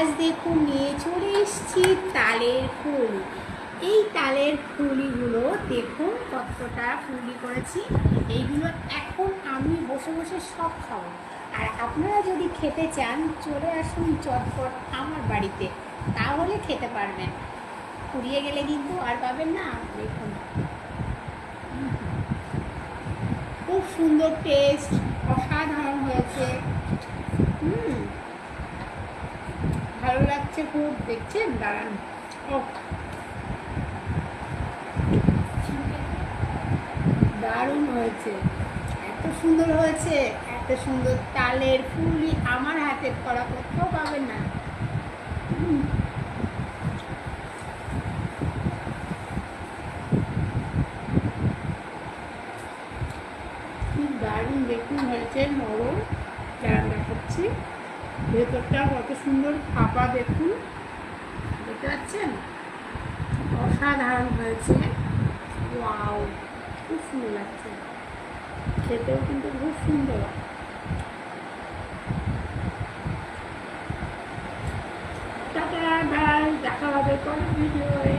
আজ দেখুন নিয়ে চলে এসেছি তালের ফুল। এই তালের ফুলিগুলো দেখুন কতটা ফুলি করেছি। এইগুলো এখন আমি বসে বসে সব খাবো। আর আপনারা যদি খেতে চান চলে আসুন চটপট আমার বাড়িতে, তাহলে খেতে পারবেন। ফুরিয়ে গেলে কিন্তু আর পাবেন না। দেখুন খুব সুন্দর টেস্ট, অসাধারণ হয়েছে। ভালো লাগছে খুব, দেখছেন? দাঁড়ান, ও দারুণ হয়েছে, এত সুন্দর হয়েছে। এত সুন্দর তালের ফুলি আমার হাতের করা কোথাও পাবেন না। খুব দারুণ দেখুন হয়েছে, নরম। দাঁড়ান দেখাচ্ছি, ভেতরটা কত সুন্দর ফাঁপা দেখুন, দেখতে পাচ্ছেন? অসাধারণ হয়েছে, ওয়াও, খুব সুন্দর লাগছে, খেতেও কিন্তু খুব সুন্দর। টাটা, বাই, দেখা হবে পরের ভিডিওয়ে।